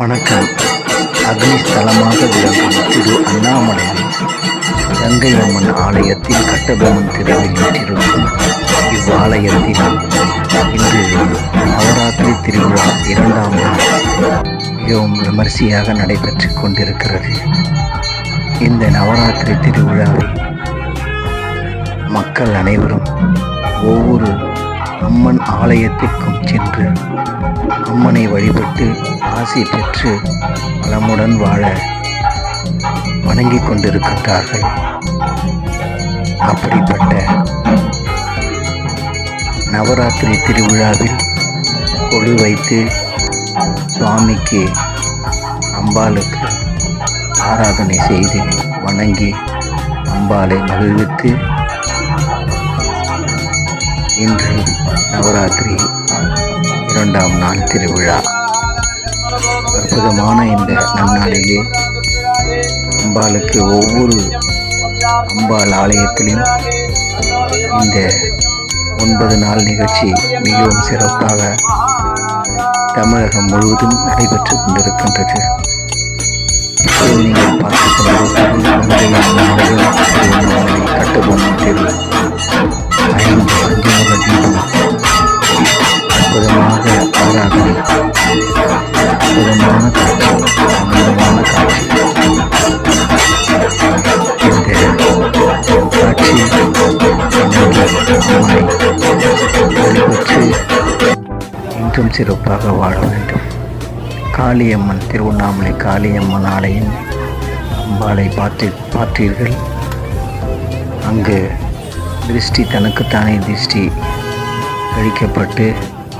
வணக்கம். அக்னி ஸ்தலமாக விளங்கும் திரு அண்ணாமலையில் கங்கை அம்மன் ஆலயத்தில் கட்டபொம்மன் தெருவில் வீற்றிருக்கும் இவ்வாலயத்தில் இன்று நவராத்திரி திருவிழா 2ஆம் நாள் மிகவும் விமரிசையாக நடைபெற்றுக் கொண்டிருக்கிறது. இந்த நவராத்திரி திருவிழாவில் மக்கள் அனைவரும் ஒவ்வொரு அம்மன் ஆலயத்திற்கும் சென்று அம்மனை வழிபட்டு ஆசி பெற்று வளமுடன் வாழ வணங்கிக் கொண்டிருக்கின்றார்கள். அப்படிப்பட்ட நவராத்திரி திருவிழாவில் கொலு வைத்து சுவாமிக்கு அம்பாளுக்கு ஆராதனை செய்து வணங்கி அம்பாளை மகிழ்வித்து இன்று நவராத்திரி 2ஆம் நாள் திருவிழா. அற்புதமான இந்த நன்னாளிலே அம்பாளுக்கு ஒவ்வொரு அம்பாள் ஆலயத்திலும் இந்த 9 நாள் நிகழ்ச்சி மிகவும் சிறப்பாக தமிழகம் முழுவதும் நடைபெற்று கொண்டிருக்கின்றது. இப்போது நீங்கள் பார்த்துக் கொண்டிருப்பது திருவண்ணாமலை கட்டபொம்மன் தெரு 5 பஞ்சமுக தீபம், அற்புதமாக ஆராதனை, அற்புதமான காட்சி, ஆனந்தமான காட்சி. இந்த காட்சி அம்மனை வழிபட்டு இன்றும் சிறப்பாக வாழ வேண்டும். காளியம்மன் திருவண்ணாமலை காளியம்மன் ஆலயம் அம்பாளை பார்த்தீர்கள். அங்கு திருஷ்டி தனக்குத்தானே திருஷ்டி கழிக்கப்பட்டு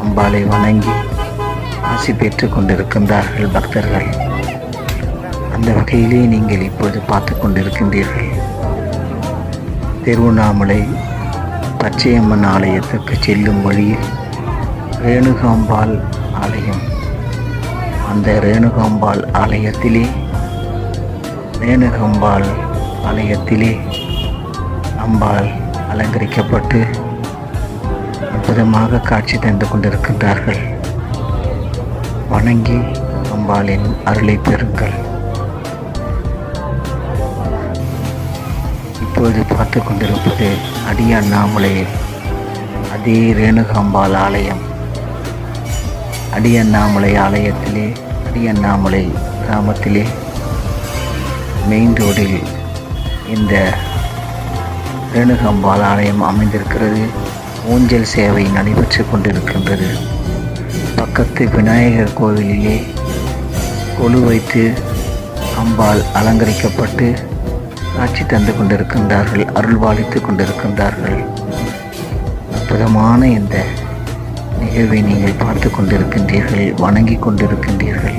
அம்பாளை வணங்கி ஆசி பெற்று கொண்டிருக்கின்றார்கள் பக்தர்கள். அந்த வகையிலே நீங்கள் இப்பொழுது பார்த்து கொண்டிருக்கின்றீர்கள். திருவண்ணாமலை பச்சையம்மன் ஆலயத்திற்கு செல்லும் வழியில் ரேணுகாம்பாள் ஆலயம். அந்த ரேணுகாம்பாள் ஆலயத்திலே அம்பாள் அலங்கரிக்கப்பட்டு அற்புதமாக காட்சி தந்து கொண்டிருக்கின்றார்கள். வணங்கி அம்பாளின் அருளை பெறுங்கள். இப்பொழுது பார்த்து கொண்டிருப்பது அடி அண்ணாமலையில் அதே ரேணுகாம்பாள் ஆலயம். அடி அண்ணாமலை ஆலயத்திலே அடி அண்ணாமலை கிராமத்திலே மெயின் ரோடில் இந்த ரேணுகாம்பாள் ஆலயம் அமைந்திருக்கிறது. ஊஞ்சல் சேவை நடைபெற்று கொண்டிருக்கின்றது. பக்கத்து விநாயகர் கோவிலிலே கொலு வைத்து அம்பாள் அலங்கரிக்கப்பட்டு காட்சி தந்து கொண்டிருக்கின்றார்கள், அருள்பாலித்து கொண்டிருக்கின்றார்கள். அற்புதமான இந்த நிகழ்வை நீங்கள் பார்த்து கொண்டிருக்கின்றீர்கள், வணங்கி கொண்டிருக்கின்றீர்கள்.